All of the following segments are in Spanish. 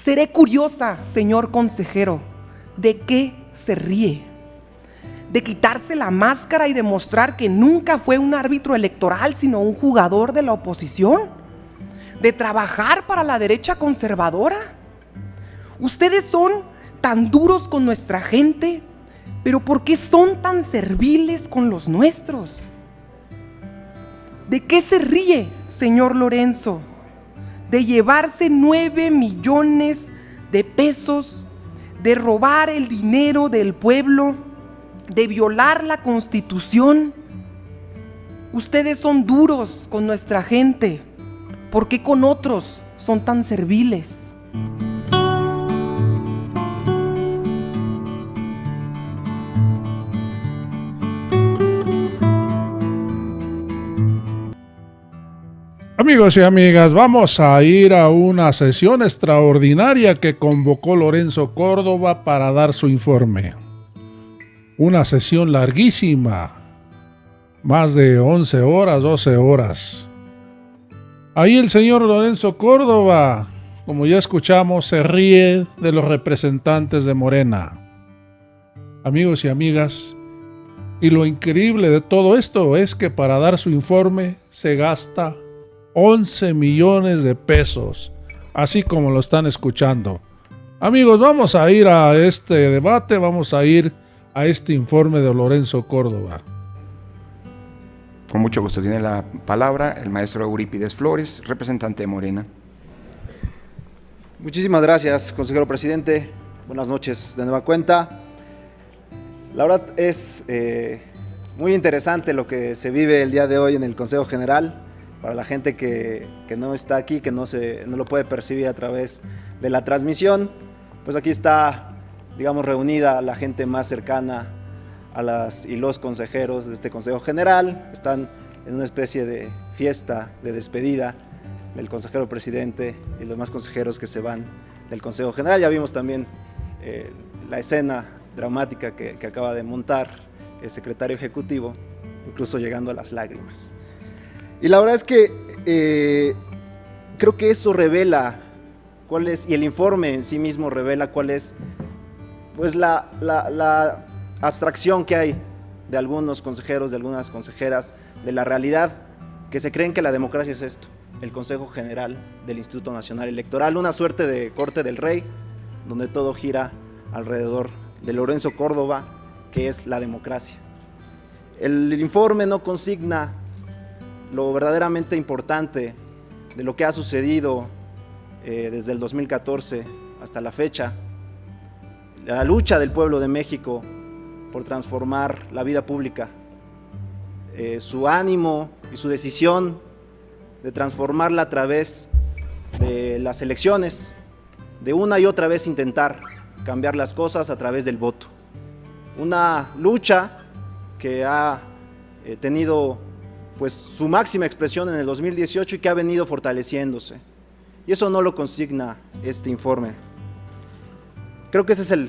Seré curiosa, señor consejero, ¿de qué se ríe? ¿De quitarse la máscara y demostrar que nunca fue un árbitro electoral, sino un jugador de la oposición? ¿De trabajar para la derecha conservadora? Ustedes son tan duros con nuestra gente, pero ¿por qué son tan serviles con los nuestros? ¿De qué se ríe, señor Lorenzo? ¿De llevarse 9 millones de pesos? ¿De robar el dinero del pueblo? ¿De violar la Constitución? Ustedes son duros con nuestra gente. ¿Por qué con otros son tan serviles? Amigos y amigas, vamos a ir a una sesión extraordinaria que convocó Lorenzo Córdoba para dar su informe. Una sesión larguísima, más de 11 horas, 12 horas. Ahí el señor Lorenzo Córdoba, como ya escuchamos, se ríe de los representantes de Morena. Amigos y amigas, y lo increíble de todo esto es que para dar su informe se gasta 11 millones de pesos, así como lo están escuchando. Amigos, vamos a ir a este debate, vamos a ir a este informe de Lorenzo Córdoba. Con mucho gusto tiene la palabra el maestro Eurípides Flores, representante de Morena. Muchísimas gracias, consejero presidente. Buenas noches de nueva cuenta. La verdad es muy interesante lo que se vive el día de hoy en el Consejo General. Para la gente que no está aquí, que no lo puede percibir a través de la transmisión, pues aquí está, digamos, reunida la gente más cercana a las y los consejeros de este Consejo General. Están en una especie de fiesta de despedida del consejero presidente y los demás consejeros que se van del Consejo General. Ya vimos también la escena dramática que acaba de montar el secretario ejecutivo, incluso llegando a las lágrimas. Y la verdad es que creo que eso revela cuál es, y el informe en sí mismo revela cuál es, pues, la abstracción que hay de algunos consejeros, de algunas consejeras, de la realidad, que se creen que la democracia es esto, el Consejo General del Instituto Nacional Electoral, una suerte de corte del rey, donde todo gira alrededor de Lorenzo Córdoba, que es la democracia. El informe no consigna lo verdaderamente importante de lo que ha sucedido desde el 2014 hasta la fecha, la lucha del pueblo de México por transformar la vida pública, su ánimo y su decisión de transformarla a través de las elecciones, de una y otra vez intentar cambiar las cosas a través del voto. Una lucha que ha tenido pues su máxima expresión en el 2018 y que ha venido fortaleciéndose. Y eso no lo consigna este informe. Creo que ese es el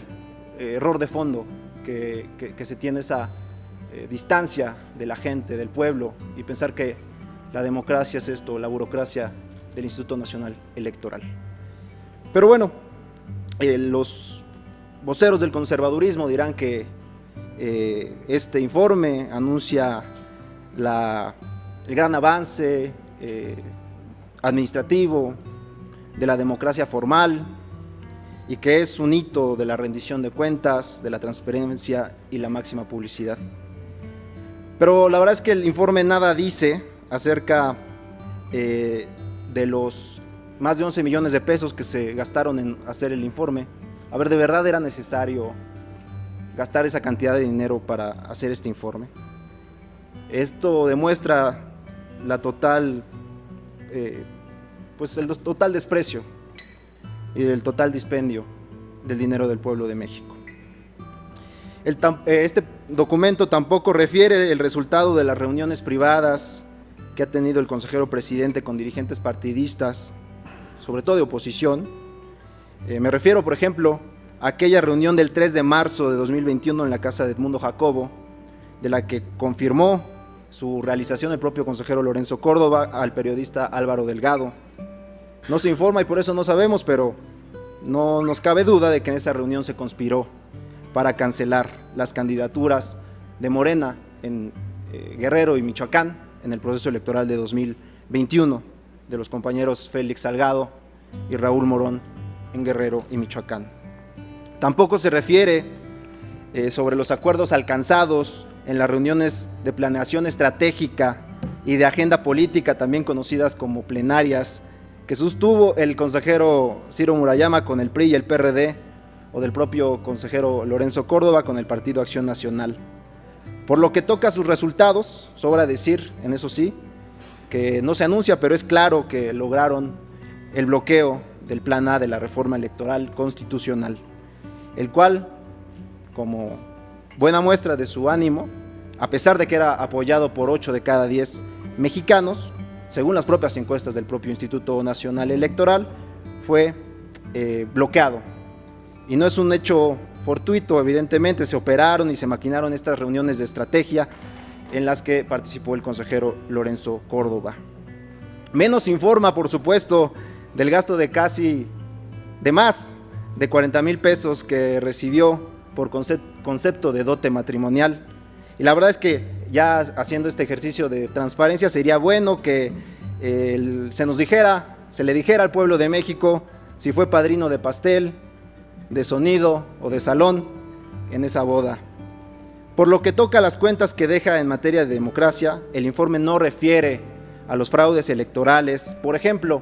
error de fondo, que se tiene esa distancia de la gente, del pueblo, y pensar que la democracia es esto, la burocracia del Instituto Nacional Electoral. Pero bueno, los voceros del conservadurismo dirán que este informe anuncia el gran avance administrativo de la democracia formal y que es un hito de la rendición de cuentas, de la transparencia y la máxima publicidad. Pero la verdad es que el informe nada dice acerca de los más de 11 millones de pesos que se gastaron en hacer el informe. A ver, ¿de verdad era necesario gastar esa cantidad de dinero para hacer este informe? Esto demuestra la total, pues el total desprecio y el total dispendio del dinero del pueblo de México. Este documento tampoco refiere el resultado de las reuniones privadas que ha tenido el consejero presidente con dirigentes partidistas, sobre todo de oposición. Me refiero, por ejemplo, a aquella reunión del 3 de marzo de 2021 en la casa de Edmundo Jacobo, de la que confirmó su realización el propio consejero Lorenzo Córdoba al periodista Álvaro Delgado. No se informa y por eso no sabemos, pero no nos cabe duda de que en esa reunión se conspiró para cancelar las candidaturas de Morena en Guerrero y Michoacán en el proceso electoral de 2021 de los compañeros Félix Salgado y Raúl Morón en Guerrero y Michoacán. Tampoco se refiere sobre los acuerdos alcanzados en las reuniones de planeación estratégica y de agenda política, también conocidas como plenarias, que sostuvo el consejero Ciro Murayama con el PRI y el PRD, o del propio consejero Lorenzo Córdoba con el Partido Acción Nacional. Por lo que toca a sus resultados, sobra decir, en eso sí, que no se anuncia, pero es claro que lograron el bloqueo del Plan A de la reforma electoral constitucional, el cual, como buena muestra de su ánimo, a pesar de que era apoyado por 8 de cada 10 mexicanos, según las propias encuestas del propio Instituto Nacional Electoral, fue bloqueado. Y no es un hecho fortuito, evidentemente, se operaron y se maquinaron estas reuniones de estrategia en las que participó el consejero Lorenzo Córdoba. Menos informa, por supuesto, del gasto de más de 40,000 pesos que recibió por concepto de dote matrimonial. Y la verdad es que ya haciendo este ejercicio de transparencia sería bueno que se le dijera al pueblo de México si fue padrino de pastel, de sonido o de salón en esa boda. Por lo que toca a las cuentas que deja en materia de democracia, el informe no refiere a los fraudes electorales, por ejemplo,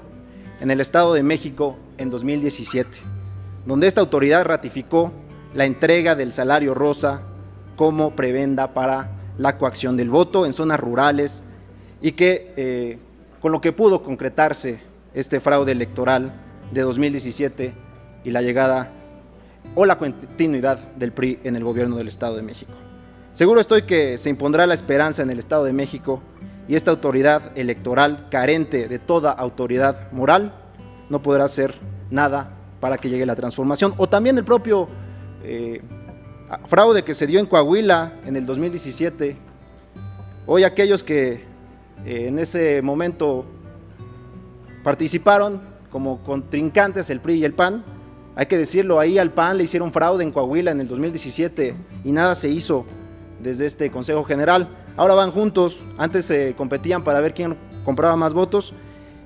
en el Estado de México en 2017, donde esta autoridad ratificó la entrega del salario rosa como prebenda para la coacción del voto en zonas rurales y que con lo que pudo concretarse este fraude electoral de 2017 y la llegada o la continuidad del PRI en el gobierno del Estado de México. Seguro estoy que se impondrá la esperanza en el Estado de México y esta autoridad electoral, carente de toda autoridad moral, no podrá hacer nada para que llegue la transformación. O también el propio fraude que se dio en Coahuila en el 2017. Hoy aquellos que en ese momento participaron como contrincantes el PRI y el PAN, hay que decirlo, ahí al PAN le hicieron fraude en Coahuila en el 2017 y nada se hizo desde este Consejo General. Ahora van juntos, antes se competían para ver quién compraba más votos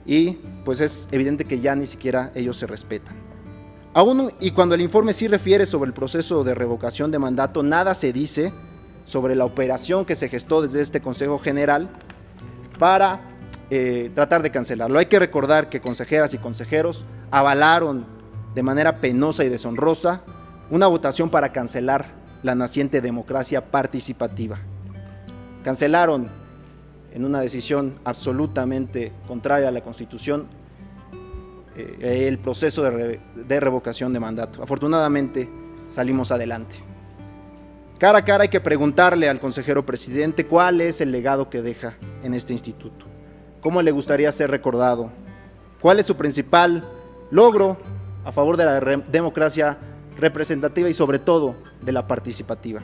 y pues es evidente que ya ni siquiera ellos se respetan. Aún y cuando el informe sí refiere sobre el proceso de revocación de mandato, nada se dice sobre la operación que se gestó desde este Consejo General para tratar de cancelarlo. Hay que recordar que consejeras y consejeros avalaron de manera penosa y deshonrosa una votación para cancelar la naciente democracia participativa. Cancelaron en una decisión absolutamente contraria a la Constitución el proceso de revocación de mandato. Afortunadamente salimos adelante. Cara a cara hay que preguntarle al consejero presidente cuál es el legado que deja en este instituto, cómo le gustaría ser recordado, cuál es su principal logro a favor de la democracia representativa y sobre todo de la participativa.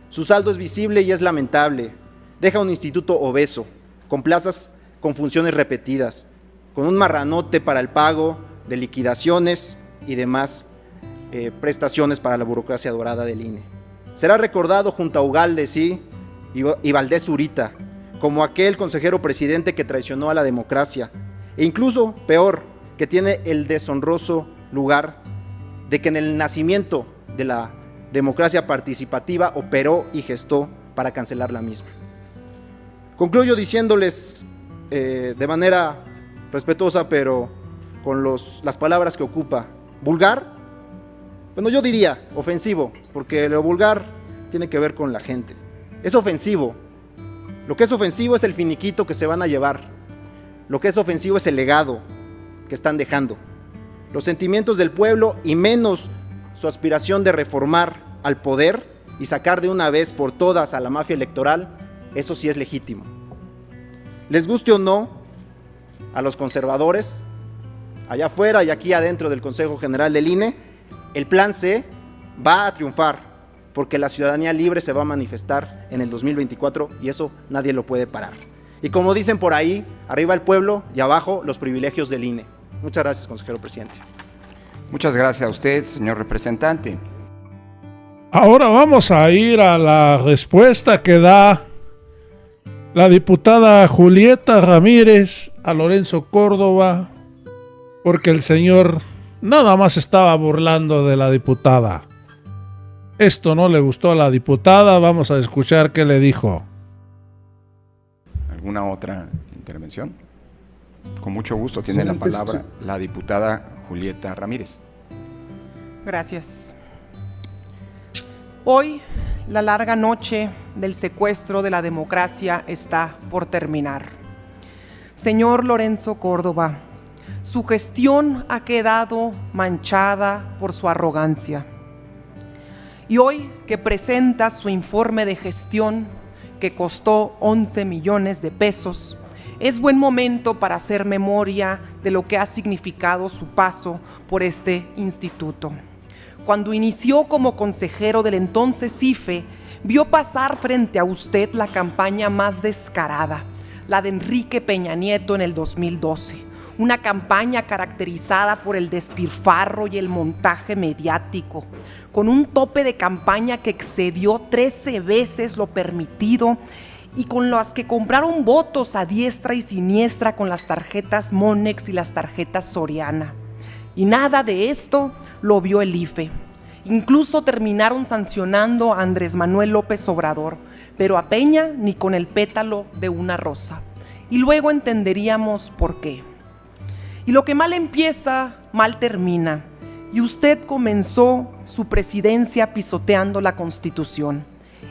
Su saldo es visible y es lamentable. Deja un instituto obeso, con plazas con funciones repetidas, con un marranote para el pago de liquidaciones y demás prestaciones para la burocracia dorada del INE. Será recordado junto a Ugalde, sí, y Valdés Zurita, como aquel consejero presidente que traicionó a la democracia, e incluso, peor, que tiene el deshonroso lugar de que en el nacimiento de la democracia participativa operó y gestó para cancelar la misma. Concluyo diciéndoles de manera respetuosa, pero con las palabras que ocupa, vulgar, bueno, yo diría ofensivo, porque lo vulgar tiene que ver con la gente. Es ofensivo. Lo que es ofensivo es el finiquito que se van a llevar. Lo que es ofensivo es el legado que están dejando. Los sentimientos del pueblo y menos su aspiración de reformar al poder y sacar de una vez por todas a la mafia electoral, eso sí es legítimo. Les guste o no a los conservadores, allá afuera y aquí adentro del Consejo General del INE, el plan C va a triunfar porque la ciudadanía libre se va a manifestar en el 2024 y eso nadie lo puede parar. Y como dicen por ahí, arriba el pueblo y abajo los privilegios del INE. Muchas gracias, consejero presidente. Muchas gracias a usted, señor representante. Ahora vamos a ir a la respuesta que da la diputada Julieta Ramírez a Lorenzo Córdoba, porque el señor nada más estaba burlando de la diputada. Esto no le gustó a la diputada, vamos a escuchar qué le dijo. ¿Alguna otra intervención? Con mucho gusto tiene la palabra la diputada Julieta Ramírez. Gracias. Hoy, la larga noche del secuestro de la democracia está por terminar. Señor Lorenzo Córdoba, su gestión ha quedado manchada por su arrogancia. Y hoy que presenta su informe de gestión, que costó 11 millones de pesos, es buen momento para hacer memoria de lo que ha significado su paso por este instituto. Cuando inició como consejero del entonces CIFE, vio pasar frente a usted la campaña más descarada, la de Enrique Peña Nieto en el 2012. Una campaña caracterizada por el despilfarro y el montaje mediático, con un tope de campaña que excedió 13 veces lo permitido y con las que compraron votos a diestra y siniestra con las tarjetas Monex y las tarjetas Soriana. Y nada de esto lo vio el IFE. Incluso terminaron sancionando a Andrés Manuel López Obrador, pero a Peña ni con el pétalo de una rosa. Y luego entenderíamos por qué. Y lo que mal empieza, mal termina. Y usted comenzó su presidencia pisoteando la Constitución.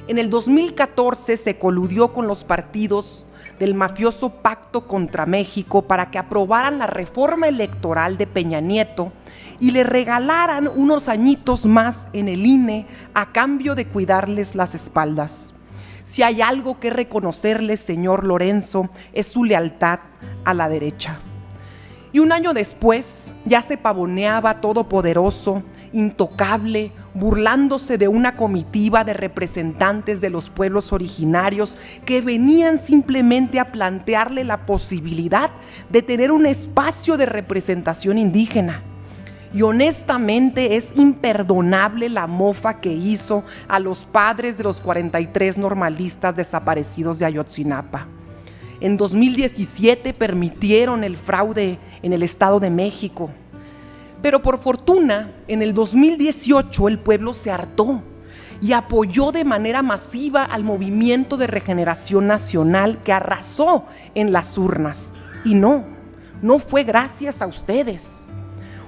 En el 2014 se coludió con los partidos del mafioso Pacto contra México para que aprobaran la reforma electoral de Peña Nieto y le regalaran unos añitos más en el INE a cambio de cuidarles las espaldas. Si hay algo que reconocerle, señor Lorenzo, es su lealtad a la derecha. Y un año después ya se pavoneaba todopoderoso, intocable, burlándose de una comitiva de representantes de los pueblos originarios que venían simplemente a plantearle la posibilidad de tener un espacio de representación indígena. Y honestamente es imperdonable la mofa que hizo a los padres de los 43 normalistas desaparecidos de Ayotzinapa. En 2017 permitieron el fraude en el Estado de México. Pero por fortuna, en el 2018 el pueblo se hartó y apoyó de manera masiva al Movimiento de Regeneración Nacional que arrasó en las urnas. Y no fue gracias a ustedes.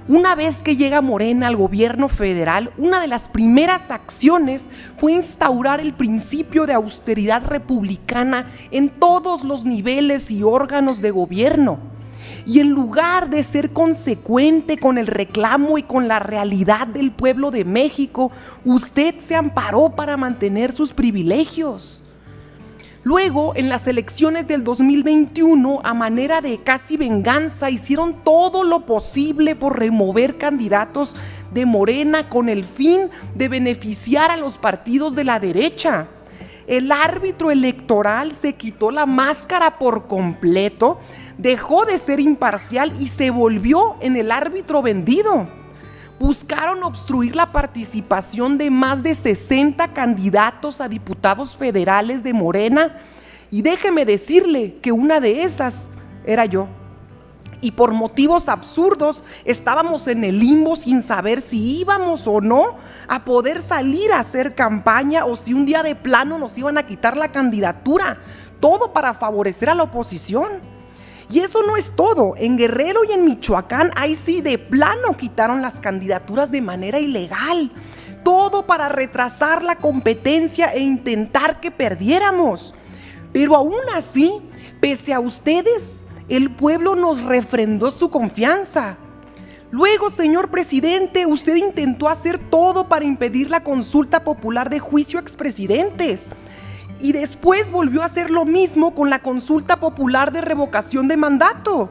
Una vez que llega Morena al gobierno federal, una de las primeras acciones fue instaurar el principio de austeridad republicana en todos los niveles y órganos de gobierno. Y en lugar de ser consecuente con el reclamo y con la realidad del pueblo de México, usted se amparó para mantener sus privilegios. Luego, en las elecciones del 2021, a manera de casi venganza, hicieron todo lo posible por remover candidatos de Morena con el fin de beneficiar a los partidos de la derecha. El árbitro electoral se quitó la máscara por completo, dejó de ser imparcial y se volvió en el árbitro vendido. Buscaron obstruir la participación de más de 60 candidatos a diputados federales de Morena y déjeme decirle que una de esas era yo. Y por motivos absurdos estábamos en el limbo sin saber si íbamos o no a poder salir a hacer campaña o si un día de plano nos iban a quitar la candidatura, todo para favorecer a la oposición. Y eso no es todo, en Guerrero y en Michoacán, ahí sí de plano quitaron las candidaturas de manera ilegal, todo para retrasar la competencia e intentar que perdiéramos. Pero aún así, pese a ustedes, el pueblo nos refrendó su confianza. Luego, señor presidente, usted intentó hacer todo para impedir la consulta popular de juicio a expresidentes. Y después volvió a hacer lo mismo con la consulta popular de revocación de mandato.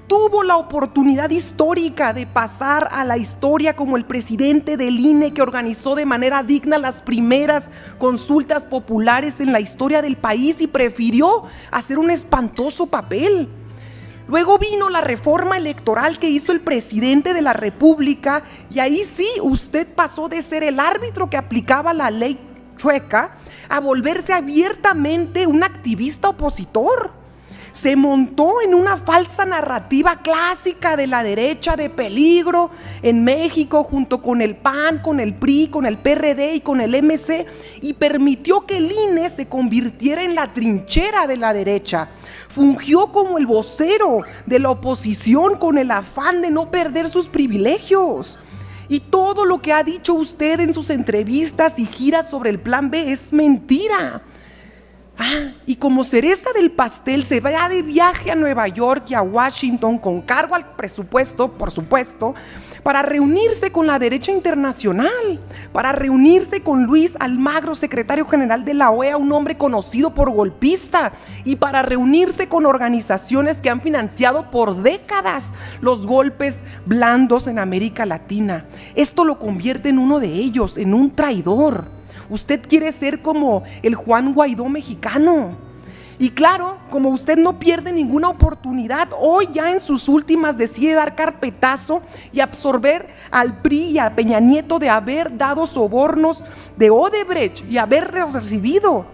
Tuvo la oportunidad histórica de pasar a la historia como el presidente del INE que organizó de manera digna las primeras consultas populares en la historia del país y prefirió hacer un espantoso papel. Luego vino la reforma electoral que hizo el presidente de la República y ahí sí usted pasó de ser el árbitro que aplicaba la ley chueca a volverse abiertamente un activista opositor. Se montó en una falsa narrativa clásica de la derecha de peligro en México junto con el PAN, con el PRI, con el PRD y con el MC y permitió que el INE se convirtiera en la trinchera de la derecha. Fungió como el vocero de la oposición con el afán de no perder sus privilegios. Y todo lo que ha dicho usted en sus entrevistas y giras sobre el Plan B es mentira. Y como cereza del pastel se va de viaje a Nueva York y a Washington con cargo al presupuesto, por supuesto, para reunirse con la derecha internacional, para reunirse con Luis Almagro, secretario general de la OEA, un hombre conocido por golpista, y para reunirse con organizaciones que han financiado por décadas los golpes blandos en América Latina. Esto lo convierte en uno de ellos, en un traidor. Usted quiere ser como el Juan Guaidó mexicano. Y claro, como usted no pierde ninguna oportunidad, hoy ya en sus últimas decide dar carpetazo y absorber al PRI y a Peña Nieto de haber dado sobornos de Odebrecht y haber recibido.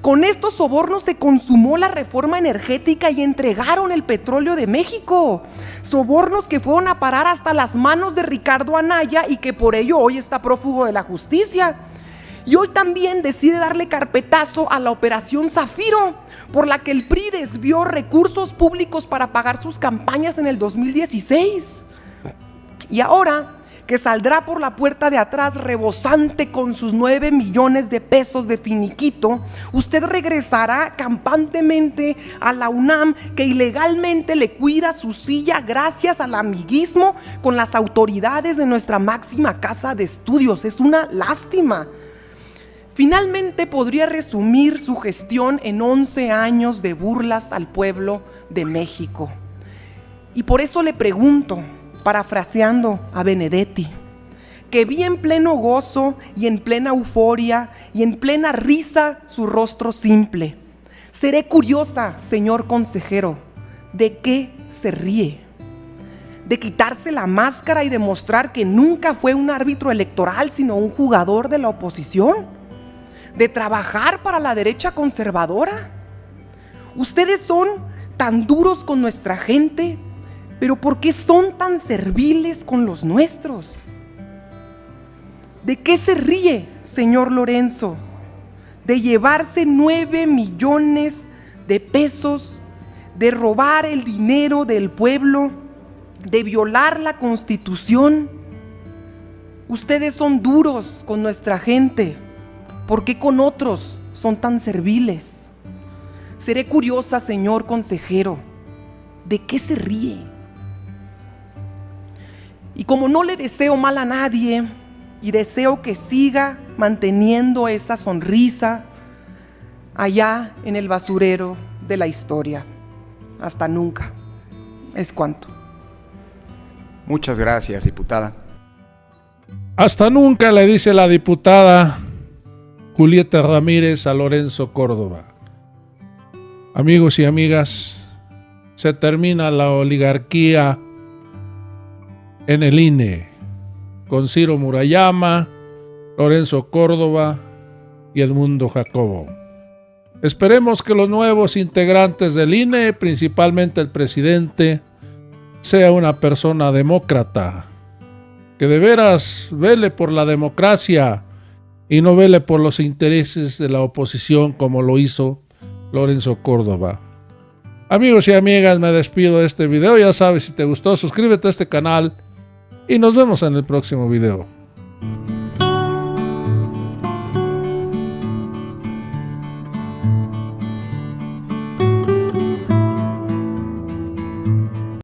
Con estos sobornos se consumó la reforma energética y entregaron el petróleo de México. Sobornos que fueron a parar hasta las manos de Ricardo Anaya y que por ello hoy está prófugo de la justicia. Y hoy también decide darle carpetazo a la operación Zafiro, por la que el PRI desvió recursos públicos para pagar sus campañas en el 2016. Y ahora que saldrá por la puerta de atrás rebosante con sus 9 millones de pesos de finiquito, usted regresará campantemente a la UNAM, que ilegalmente le cuida su silla gracias al amiguismo con las autoridades de nuestra máxima casa de estudios. Es una lástima. Finalmente podría resumir su gestión en 11 años de burlas al pueblo de México. Y por eso le pregunto, parafraseando a Benedetti, que vi en pleno gozo y en plena euforia y en plena risa su rostro simple. Seré curiosa, señor consejero, ¿de qué se ríe? ¿De quitarse la máscara y demostrar que nunca fue un árbitro electoral, sino un jugador de la oposición? ¿De trabajar para la derecha conservadora? Ustedes son tan duros con nuestra gente, pero ¿por qué son tan serviles con los nuestros? ¿De qué se ríe, señor Lorenzo? ¿De llevarse 9 millones de pesos? ¿De robar el dinero del pueblo? ¿De violar la Constitución? Ustedes son duros con nuestra gente. ¿Por qué con otros son tan serviles? Seré curiosa, señor consejero, ¿de qué se ríe? Y como no le deseo mal a nadie y deseo que siga manteniendo esa sonrisa allá en el basurero de la historia. Hasta nunca. Es cuanto. Muchas gracias, diputada. Hasta nunca, le dice la diputada Julieta Ramírez a Lorenzo Córdoba. Amigos y amigas, se termina la oligarquía en el INE con Ciro Murayama, Lorenzo Córdoba y Edmundo Jacobo. Esperemos que los nuevos integrantes del INE, principalmente el presidente, sea una persona demócrata, que de veras vele por la democracia y no vele por los intereses de la oposición como lo hizo Lorenzo Córdoba. Amigos y amigas, me despido de este video. Ya sabes, si te gustó, suscríbete a este canal y nos vemos en el próximo video.